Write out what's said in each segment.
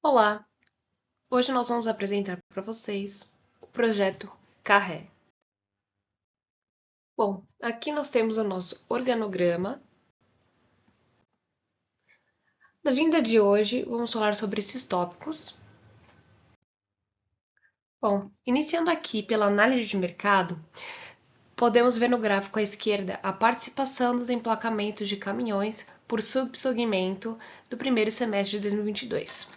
Olá! Hoje nós vamos apresentar para vocês o projeto Carré. Bom, aqui nós temos o nosso organograma. Na vinda de hoje, vamos falar sobre esses tópicos. Bom, iniciando aqui pela análise de mercado, podemos ver no gráfico à esquerda a participação dos emplacamentos de caminhões por subsegmento do primeiro semestre de 2022.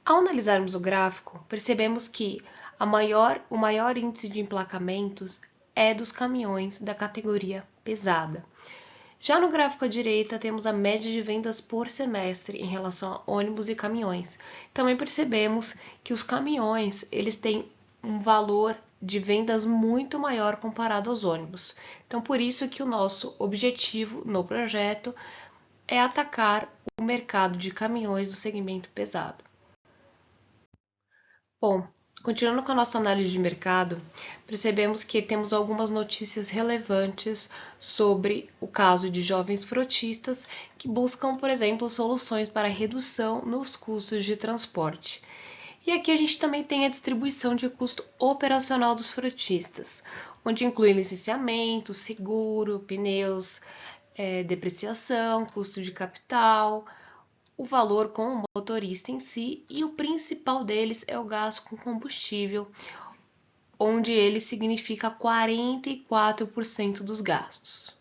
Ao analisarmos o gráfico, percebemos que o maior índice de emplacamentos é dos caminhões da categoria pesada. Já no gráfico à direita, temos a média de vendas por semestre em relação a ônibus e caminhões. Também percebemos que os caminhões eles têm um valor de vendas muito maior comparado aos ônibus. Então, por isso que o nosso objetivo no projeto é atacar o mercado de caminhões do segmento pesado. Bom, continuando com a nossa análise de mercado, percebemos que temos algumas notícias relevantes sobre o caso de jovens frotistas que buscam, por exemplo, soluções para redução nos custos de transporte. E aqui a gente também tem a distribuição de custo operacional dos frotistas, onde inclui licenciamento, seguro, pneus, depreciação, custo de capital, o valor com o motorista em si, e o principal deles é o gasto com combustível, onde ele significa 44% dos gastos.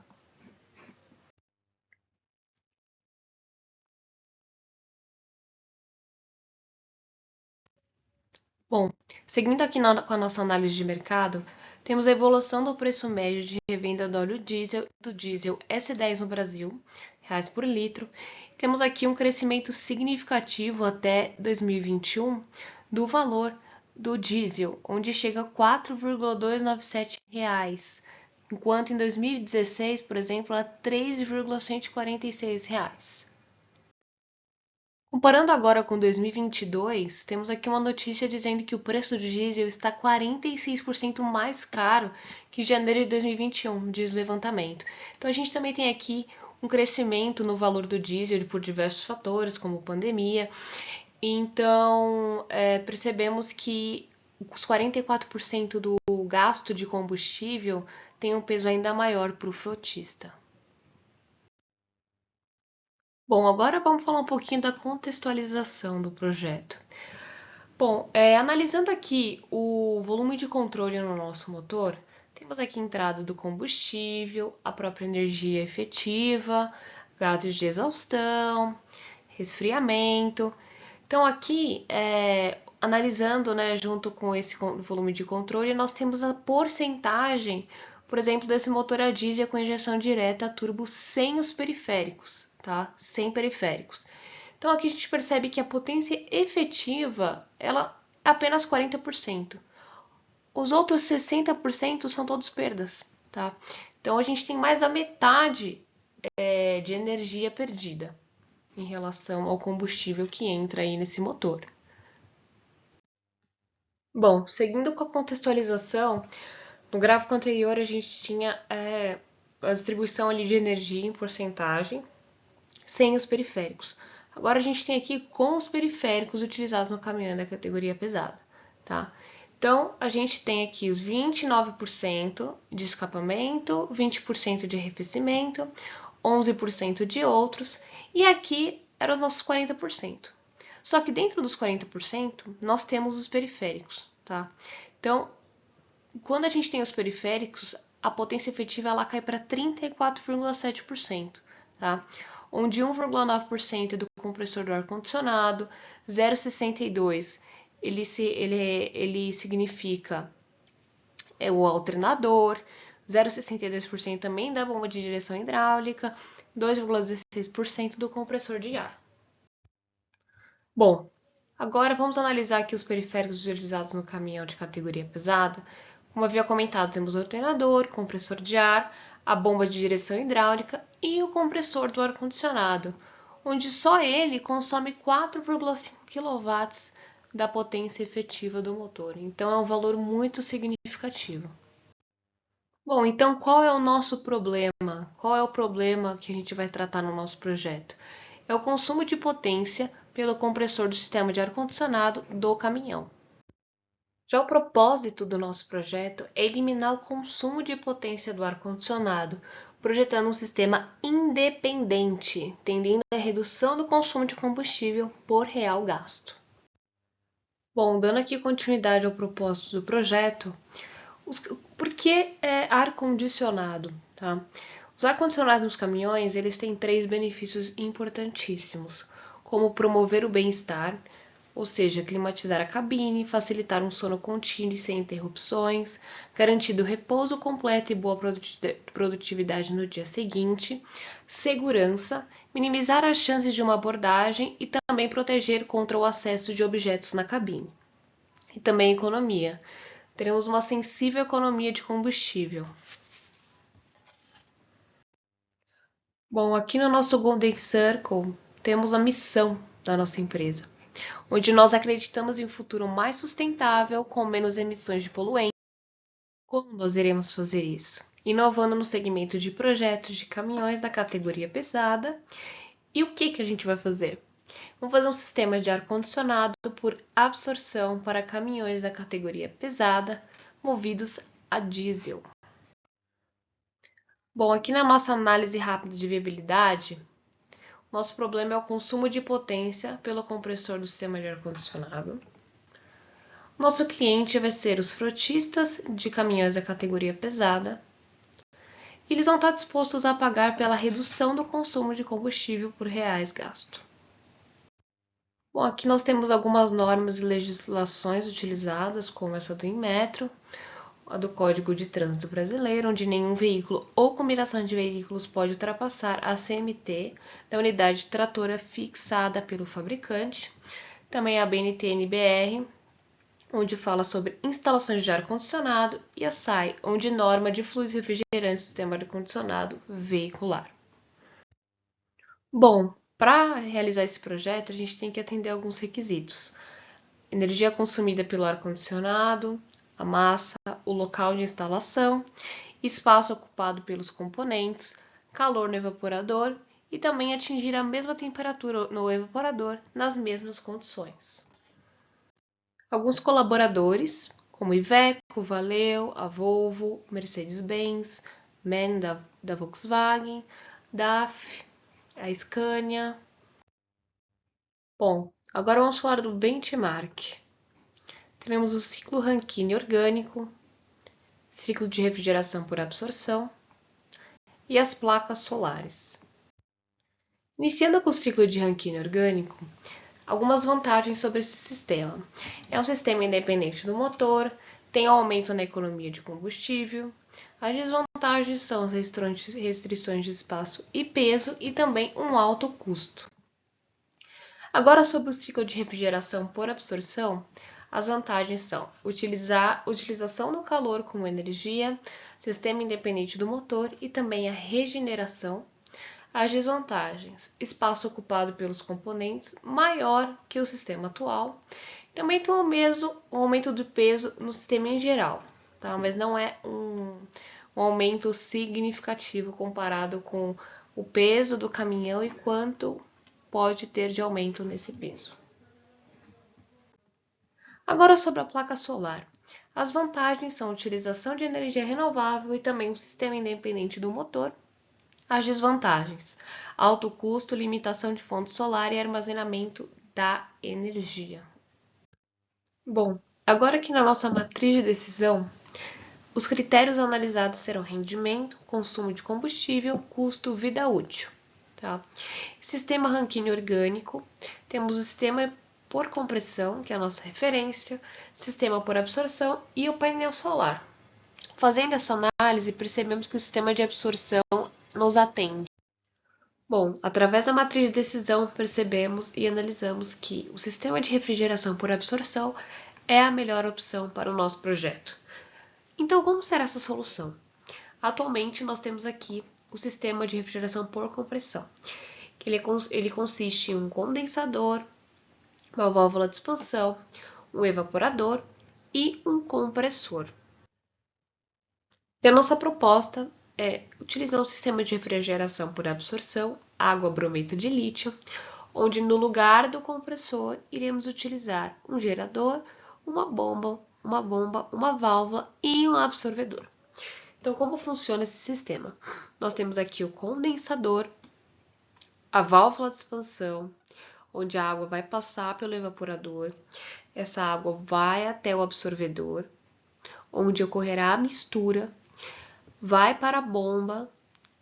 Bom, seguindo aqui com a nossa análise de mercado, temos a evolução do preço médio de revenda do óleo diesel e do diesel S10 no Brasil, reais por litro. Temos aqui um crescimento significativo até 2021 do valor do diesel, onde chega a 4,297 reais, enquanto em 2016, por exemplo, era 3,146 reais. Comparando agora com 2022, temos aqui uma notícia dizendo que o preço do diesel está 46% mais caro que em janeiro de 2021, diz o levantamento. Então a gente também tem aqui um crescimento no valor do diesel por diversos fatores, como pandemia. Então percebemos que os 44% do gasto de combustível tem um peso ainda maior para o frotista. Bom, agora vamos falar um pouquinho da contextualização do projeto. Bom, analisando aqui o volume de controle no nosso motor, temos aqui a entrada do combustível, a própria energia efetiva, gases de exaustão, resfriamento. Então, aqui, analisando, né, junto com esse volume de controle, nós temos a porcentagem, por exemplo, desse motor a diesel com injeção direta a turbo sem os periféricos, tá? Sem periféricos. Então, aqui a gente percebe que a potência efetiva, ela é apenas 40%. Os outros 60% são todos perdas, tá? Então, a gente tem mais da metade de energia perdida em relação ao combustível que entra aí nesse motor. Bom, seguindo com a contextualização, no gráfico anterior a gente tinha a distribuição ali de energia em porcentagem, sem os periféricos. Agora a gente tem aqui com os periféricos utilizados no caminhão da categoria pesada, tá? Então, a gente tem aqui os 29% de escapamento, 20% de arrefecimento, 11% de outros, e aqui eram os nossos 40%. Só que dentro dos 40%, nós temos os periféricos, tá? Então, quando a gente tem os periféricos, a potência efetiva ela cai para 34,7%, tá? Onde 1,9% é do compressor do ar-condicionado, 0,62% ele significa o alternador, 0,62% também da bomba de direção hidráulica, 2,16% do compressor de ar. Bom, agora vamos analisar aqui os periféricos utilizados no caminhão de categoria pesada. Como havia comentado, temos o alternador, compressor de ar, a bomba de direção hidráulica e o compressor do ar-condicionado, onde só ele consome 4,5 kW da potência efetiva do motor. Então é um valor muito significativo. Bom, então qual é o nosso problema? Qual é o problema que a gente vai tratar no nosso projeto? É o consumo de potência pelo compressor do sistema de ar-condicionado do caminhão. Já o propósito do nosso projeto é eliminar o consumo de potência do ar-condicionado, projetando um sistema independente, tendendo à redução do consumo de combustível por real gasto. Bom, dando aqui continuidade ao propósito do projeto, por que ar-condicionado? Tá? Os ar-condicionados nos caminhões, eles têm 3 benefícios importantíssimos, como promover o bem-estar, ou seja, climatizar a cabine, facilitar um sono contínuo e sem interrupções, garantindo repouso completo e boa produtividade no dia seguinte, segurança, minimizar as chances de uma abordagem e também proteger contra o acesso de objetos na cabine. E também economia. Teremos uma sensível economia de combustível. Bom, aqui no nosso Golden Circle temos a missão da nossa empresa, onde nós acreditamos em um futuro mais sustentável, com menos emissões de poluentes. Como nós iremos fazer isso? Inovando no segmento de projetos de caminhões da categoria pesada. E o que a gente vai fazer? Vamos fazer um sistema de ar-condicionado por absorção para caminhões da categoria pesada, movidos a diesel. Bom, aqui na nossa análise rápida de viabilidade, nosso problema é o consumo de potência pelo compressor do sistema de ar-condicionado. Nosso cliente vai ser os frotistas de caminhões da categoria pesada. E eles vão estar dispostos a pagar pela redução do consumo de combustível por reais gasto. Bom, aqui nós temos algumas normas e legislações utilizadas, como essa do Inmetro, a do Código de Trânsito Brasileiro, onde nenhum veículo ou combinação de veículos pode ultrapassar a CMT da unidade tratora fixada pelo fabricante. Também a BNT-NBR, onde fala sobre instalações de ar-condicionado, e a SAI, onde norma de fluidos refrigerantes do sistema de ar-condicionado veicular. Bom, para realizar esse projeto, a gente tem que atender alguns requisitos: energia consumida pelo ar-condicionado, a massa, o local de instalação, espaço ocupado pelos componentes, calor no evaporador e também atingir a mesma temperatura no evaporador nas mesmas condições. Alguns colaboradores, como Iveco, Valeo, a Volvo, Mercedes-Benz, MAN da Volkswagen, DAF, a Scania. Bom, agora vamos falar do benchmark. Temos o ciclo Rankine orgânico, ciclo de refrigeração por absorção e as placas solares. Iniciando com o ciclo de Rankine orgânico, algumas vantagens sobre esse sistema. É um sistema independente do motor, tem aumento na economia de combustível. As desvantagens são as restrições de espaço e peso e também um alto custo. Agora, sobre o ciclo de refrigeração por absorção, as vantagens são utilização do calor como energia, sistema independente do motor e também a regeneração. As desvantagens: espaço ocupado pelos componentes maior que o sistema atual. Também tem o aumento do peso no sistema em geral, tá? Mas não é um aumento significativo comparado com o peso do caminhão e quanto pode ter de aumento nesse peso. Agora sobre a placa solar. As vantagens são a utilização de energia renovável e também um sistema independente do motor. As desvantagens: alto custo, limitação de fonte solar e armazenamento da energia. Bom, agora aqui na nossa matriz de decisão, os critérios analisados serão rendimento, consumo de combustível, custo, vida útil. Tá? Sistema Rankine orgânico, temos o sistema por compressão, que é a nossa referência, sistema por absorção e o painel solar. Fazendo essa análise, percebemos que o sistema de absorção nos atende. Bom, através da matriz de decisão, percebemos e analisamos que o sistema de refrigeração por absorção é a melhor opção para o nosso projeto. Então, como será essa solução? Atualmente, nós temos aqui o sistema de refrigeração por compressão, que ele consiste em um condensador, uma válvula de expansão, um evaporador e um compressor. E a nossa proposta é utilizar um sistema de refrigeração por absorção, água brometo de lítio, onde no lugar do compressor iremos utilizar um gerador, uma válvula e um absorvedor. Então, como funciona esse sistema? Nós temos aqui o condensador, a válvula de expansão, onde a água vai passar pelo evaporador, essa água vai até o absorvedor, onde ocorrerá a mistura, vai para a bomba,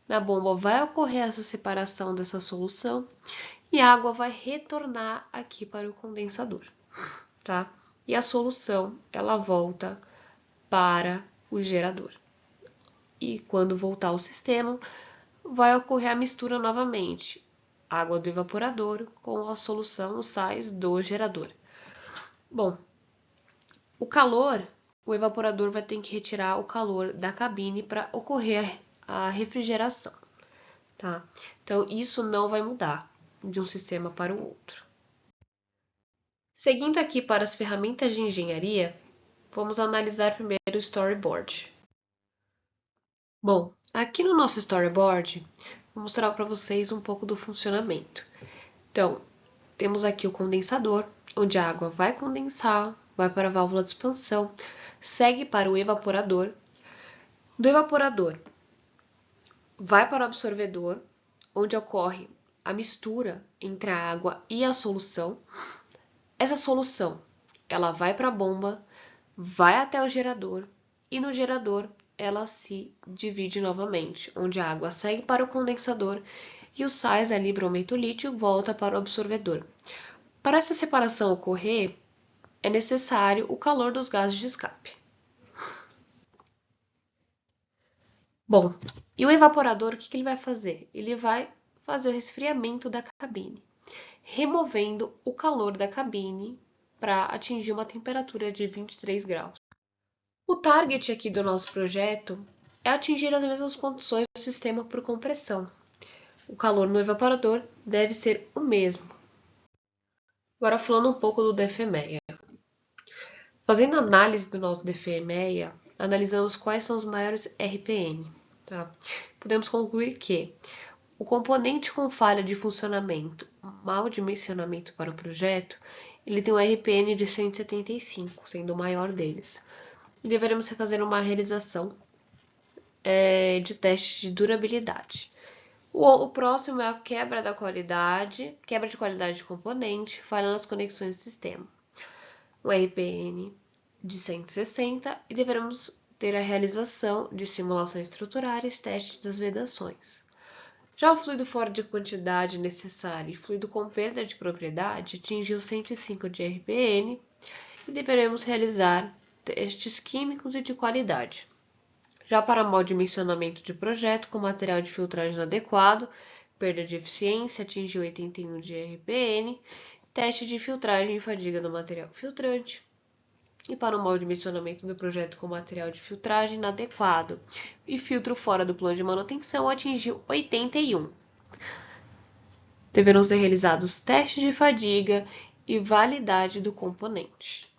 na bomba vai ocorrer essa separação dessa solução e a água vai retornar aqui para o condensador, tá? E a solução, ela volta para o gerador. E quando voltar ao sistema, vai ocorrer a mistura novamente. Água do evaporador com a solução, os sais do gerador. Bom, o calor, o evaporador vai ter que retirar o calor da cabine para ocorrer a refrigeração, tá? Então, isso não vai mudar de um sistema para o outro. Seguindo aqui para as ferramentas de engenharia, vamos analisar primeiro o storyboard. Bom, aqui no nosso storyboard, vou mostrar para vocês um pouco do funcionamento. Então, temos aqui o condensador, onde a água vai condensar, vai para a válvula de expansão, segue para o evaporador. Do evaporador, vai para o absorvedor, onde ocorre a mistura entre a água e a solução. Essa solução, ela vai para a bomba, vai até o gerador e no gerador ela se divide novamente, onde a água segue para o condensador e os sais ali, bromito lítio, volta para o absorvedor. Para essa separação ocorrer, é necessário o calor dos gases de escape. Bom, e o evaporador, o que ele vai fazer? Ele vai fazer o resfriamento da cabine, removendo o calor da cabine para atingir uma temperatura de 23 graus. O target aqui do nosso projeto é atingir as mesmas condições do sistema por compressão. O calor no evaporador deve ser o mesmo. Agora falando um pouco do DFMEA. Fazendo análise do nosso DFMEA, analisamos quais são os maiores RPN. Tá? Podemos concluir que o componente com falha de funcionamento, mau dimensionamento para o projeto, ele tem um RPN de 175, sendo o maior deles. E deveremos fazer uma realização de teste de durabilidade. O próximo é a quebra de qualidade de componente, falha nas conexões do sistema. Um RPN de 160 e deveremos ter a realização de simulações estruturais, teste das vedações. Já o fluido fora de quantidade necessária e fluido com perda de propriedade atingiu 105 de RPN e deveremos realizar testes químicos e de qualidade. Já para mau dimensionamento de projeto com material de filtragem inadequado, perda de eficiência atingiu 81 de RPN, teste de filtragem e fadiga do material filtrante. E para o mau dimensionamento do projeto com material de filtragem inadequado e filtro fora do plano de manutenção atingiu 81. Deverão ser realizados testes de fadiga e validade do componente.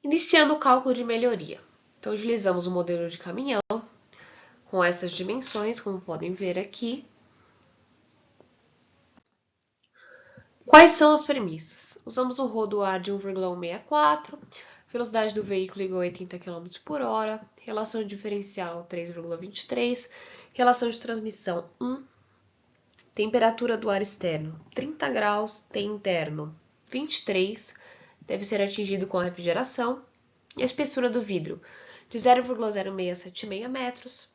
Iniciando o cálculo de melhoria. Então, utilizamos o modelo de caminhão com essas dimensões, como podem ver aqui. Quais são as premissas? Usamos o rodo ar de 1,164, velocidade do veículo igual a 80 km por hora, relação diferencial 3,23, relação de transmissão 1, temperatura do ar externo 30 graus, T interno 23, deve ser atingido com a refrigeração, e a espessura do vidro de 0,0676 metros,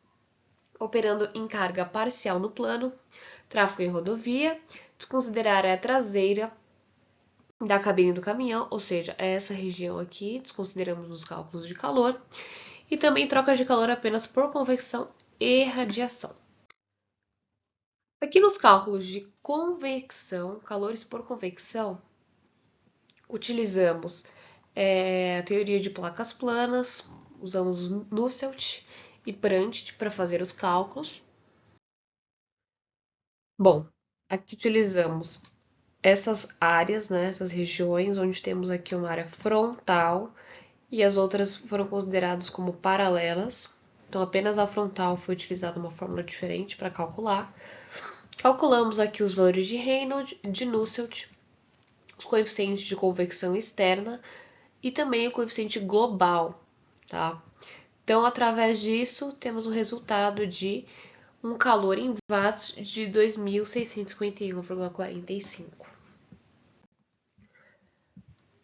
operando em carga parcial no plano, tráfego em rodovia, desconsiderar a traseira da cabine do caminhão, ou seja, essa região aqui, desconsideramos nos cálculos de calor, e também troca de calor apenas por convecção e radiação. Aqui nos cálculos de convecção, calores por convecção, utilizamos a teoria de placas planas, usamos Nusselt e Prandtl para fazer os cálculos. Bom, aqui utilizamos essas áreas, né, essas regiões, onde temos aqui uma área frontal e as outras foram consideradas como paralelas. Então, apenas a frontal foi utilizada uma fórmula diferente para calcular. Calculamos aqui os valores de Reynolds, de Nusselt, os coeficientes de convecção externa e também o coeficiente global, tá? Então, através disso, temos um resultado de um calor em watts de 2.651,45.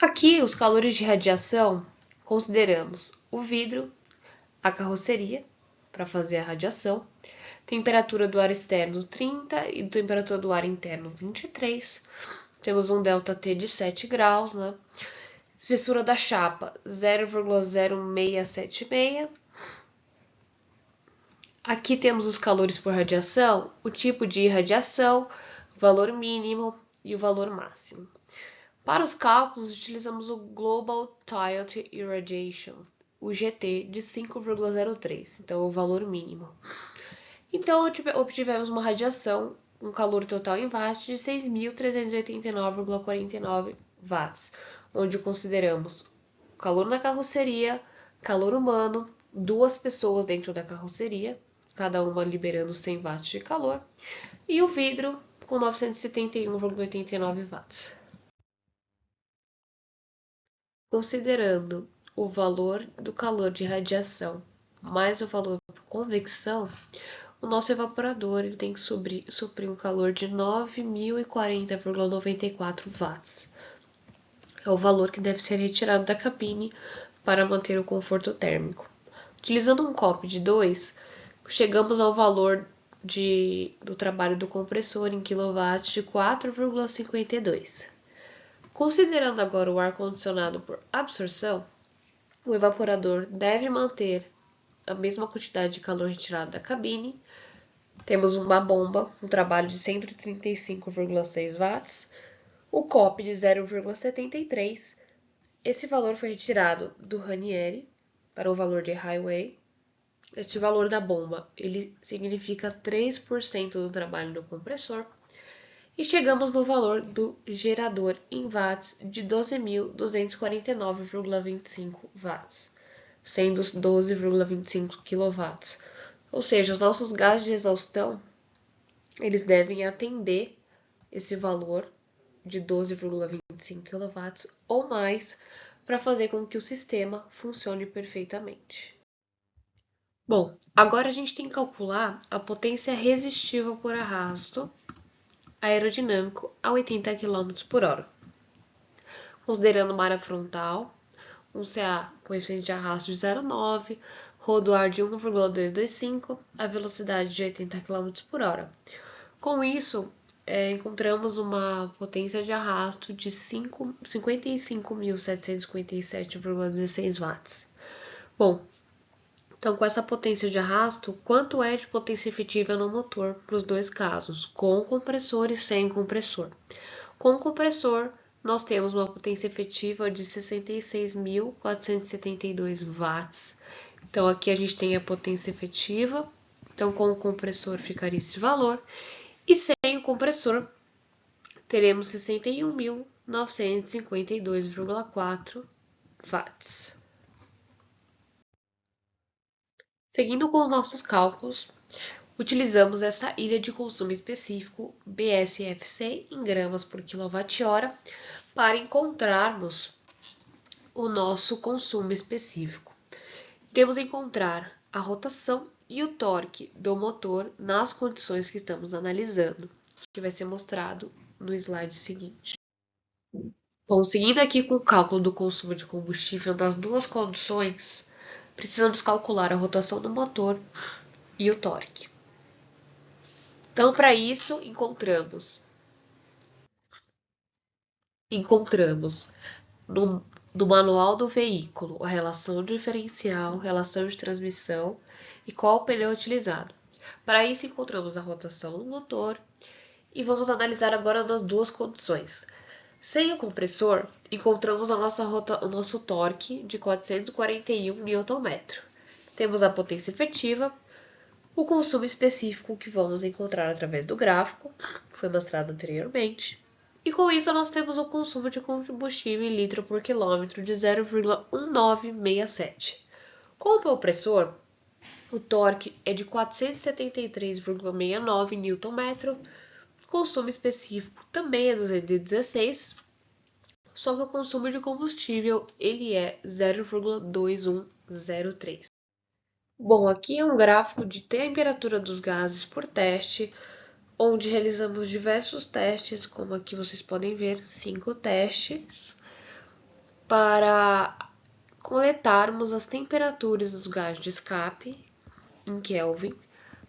Aqui, os calores de radiação, consideramos o vidro, a carroceria, para fazer a radiação, temperatura do ar externo 30 e temperatura do ar interno 23. Temos um ΔT de 7 graus, né? Espessura da chapa 0,0676. Aqui temos os calores por radiação, o tipo de irradiação, o valor mínimo e o valor máximo. Para os cálculos, utilizamos o Global Tiled Irradiation, o GT, de 5,03, então o valor mínimo. Então, obtivemos uma radiação, um calor total em watts de 6.389,49 watts, onde consideramos calor na carroceria, calor humano, 2 pessoas dentro da carroceria, cada uma liberando 100 watts de calor, e o vidro com 971,89 watts. Considerando o valor do calor de radiação mais o valor por convecção, o nosso evaporador ele tem que suprir um calor de 9.040,94 watts. É o valor que deve ser retirado da cabine para manter o conforto térmico. Utilizando um COP de 2, chegamos ao valor do trabalho do compressor em quilowatts de 4,52. Considerando agora o ar-condicionado por absorção, o evaporador deve manter a mesma quantidade de calor retirado da cabine. Temos uma bomba com trabalho de 135,6 watts, o COP de 0,73. Esse valor foi retirado do Ranieri para o valor de Highway. Este valor da bomba ele significa 3% do trabalho do compressor. E chegamos no valor do gerador em watts de 12.249,25 watts, sendo 12,25 kW. Ou seja, os nossos gases de exaustão, eles devem atender esse valor de 12,25 kW ou mais para fazer com que o sistema funcione perfeitamente. Bom, agora a gente tem que calcular a potência resistível por arrasto aerodinâmico a 80 km por hora. Considerando uma área frontal, um CA coeficiente de arrasto de 0,9, rodoar de 1,225, a velocidade de 80 km por hora. Com isso, encontramos uma potência de arrasto de 55.757,16 watts. Bom, então, com essa potência de arrasto, quanto é de potência efetiva no motor para os dois casos, com compressor e sem compressor? Com compressor, nós temos uma potência efetiva de 66.472 watts. Então, aqui a gente tem a potência efetiva. Então, com o compressor ficaria esse valor. E sem o compressor, teremos 61.952,4 watts. Seguindo com os nossos cálculos, utilizamos essa ilha de consumo específico BSFC em gramas por quilowatt-hora para encontrarmos o nosso consumo específico. Iremos encontrar a rotação e o torque do motor nas condições que estamos analisando, que vai ser mostrado no slide seguinte. Bom, seguindo aqui com o cálculo do consumo de combustível das duas condições, precisamos calcular a rotação do motor e o torque. Então, para isso, encontramos no manual do veículo a relação diferencial, relação de transmissão e qual o pneu utilizado. Para isso, encontramos a rotação do motor e vamos analisar agora nas duas condições. Sem o compressor, encontramos o nosso torque de 441 Nm. Temos a potência efetiva, o consumo específico que vamos encontrar através do gráfico, que foi mostrado anteriormente. E com isso nós temos o consumo de combustível em litro por quilômetro de 0,1967. Com o compressor, o torque é de 473,69 Nm, O consumo específico também é 216, só que o consumo de combustível ele é 0,2103. Bom, aqui é um gráfico de temperatura dos gases por teste, onde realizamos diversos testes, como aqui vocês podem ver, 5 testes, para coletarmos as temperaturas dos gases de escape em Kelvin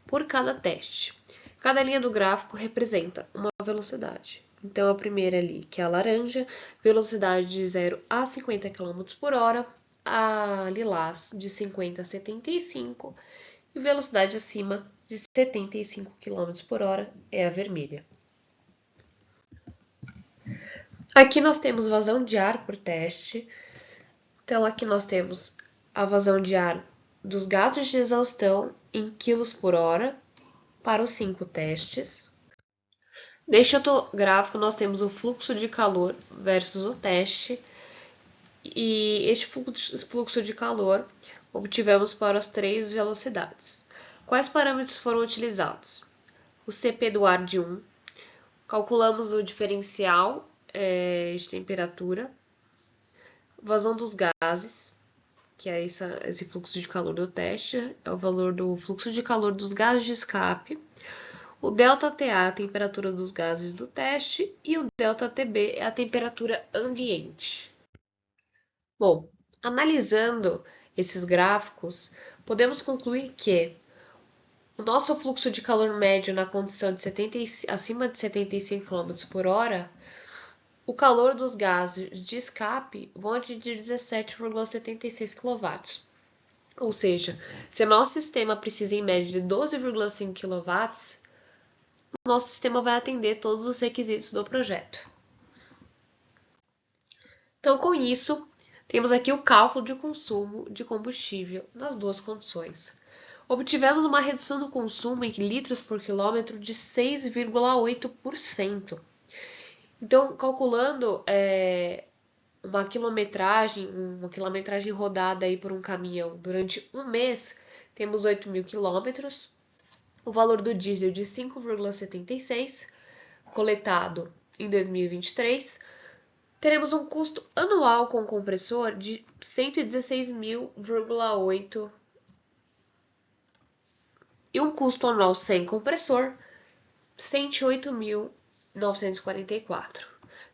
por cada teste. Cada linha do gráfico representa uma velocidade. Então, a primeira ali, que é a laranja, velocidade de 0 a 50 km por hora, a lilás de 50 a 75 e velocidade acima de 75 km por hora é a vermelha. Aqui nós temos vazão de ar por teste. Então, aqui nós temos a vazão de ar dos gases de exaustão em quilos por hora para os 5 testes. Neste outro gráfico, nós temos o fluxo de calor versus o teste. E este fluxo de calor obtivemos para as 3 velocidades. Quais parâmetros foram utilizados? O CP do ar de 1. Calculamos o diferencial de temperatura. Vazão dos gases, que é esse fluxo de calor do teste, é o valor do fluxo de calor dos gases de escape. O ΔTA, a temperatura dos gases do teste, e o ΔTB é a temperatura ambiente. Bom, analisando esses gráficos, podemos concluir que o nosso fluxo de calor médio na condição de acima de 75 km por hora, o calor dos gases de escape vão atingir 17,76 kW. Ou seja, se o nosso sistema precisa em média de 12,5 kW, o nosso sistema vai atender todos os requisitos do projeto. Então, com isso, temos aqui o cálculo de consumo de combustível nas duas condições. Obtivemos uma redução do consumo em litros por quilômetro de 6,8%. Então, calculando uma quilometragem rodada aí por um caminhão durante um mês, temos 8.000 quilômetros. O valor do diesel de 5,76, coletado em 2023. Teremos um custo anual com compressor de 116.000,8 e um custo anual sem compressor 108.944.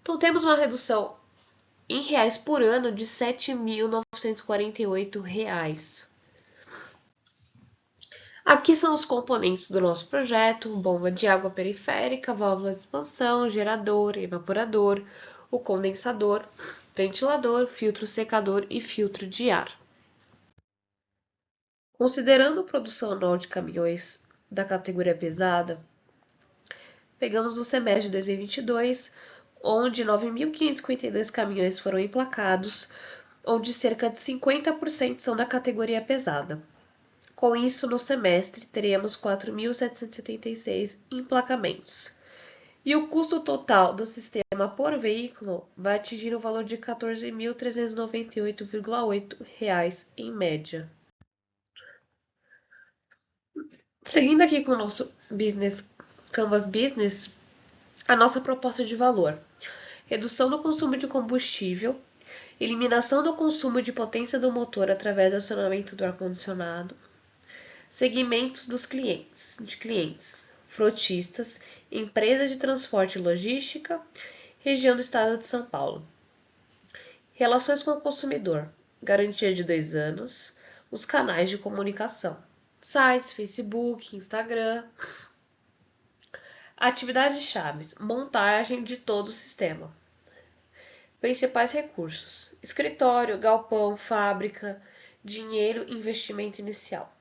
Então temos uma redução em reais por ano de 7.948 reais. Aqui são os componentes do nosso projeto: bomba de água periférica, válvula de expansão, gerador, evaporador, o condensador, ventilador, filtro secador e filtro de ar. Considerando a produção anual de caminhões da categoria pesada, pegamos o semestre de 2022, onde 9.552 caminhões foram emplacados, onde cerca de 50% são da categoria pesada. Com isso, no semestre, teremos 4.776 emplacamentos. E o custo total do sistema por veículo vai atingir o valor de R$ 14.398,8 em média. Seguindo aqui com o nosso Canvas Business, a nossa proposta de valor: redução do consumo de combustível, eliminação do consumo de potência do motor através do acionamento do ar-condicionado, segmentos dos clientes, frotistas, empresas de transporte e logística, região do estado de São Paulo. Relações com o consumidor, garantia de 2 anos, os canais de comunicação, sites, Facebook, Instagram. Atividades chaves: montagem de todo o sistema. Principais recursos: escritório, galpão, fábrica, dinheiro, investimento inicial.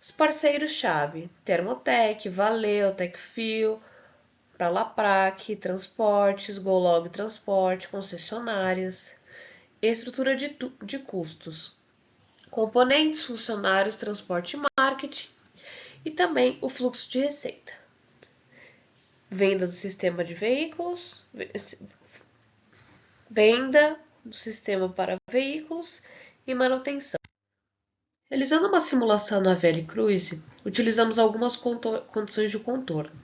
Os parceiros-chave: Thermotec, Valeo, Techfil, Pralaprac, Transportes, Golog Transporte, concessionárias. Estrutura de custos: componentes, funcionários, transporte e marketing, e também o fluxo de receita: venda do sistema de veículos, venda do sistema para veículos e manutenção. Realizando uma simulação na VL Cruise, utilizamos algumas condições de contorno.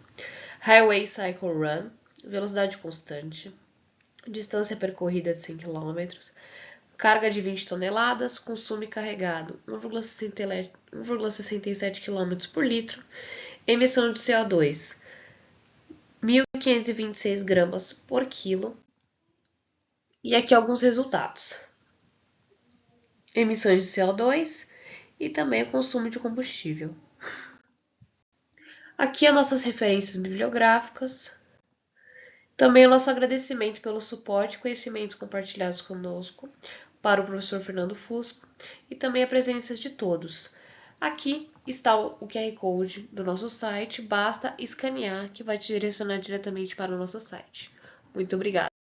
Highway Cycle Run, velocidade constante, distância percorrida de 100 km, carga de 20 toneladas, consumo e carregado 1,67 km por litro, emissão de CO2 1.526 gramas por quilo. E aqui alguns resultados: emissões de CO2 e também o consumo de combustível. Aqui as nossas referências bibliográficas. Também o nosso agradecimento pelo suporte e conhecimentos compartilhados conosco para o professor Fernando Fusco e também a presença de todos. Aqui está o QR Code do nosso site, basta escanear que vai te direcionar diretamente para o nosso site. Muito obrigada!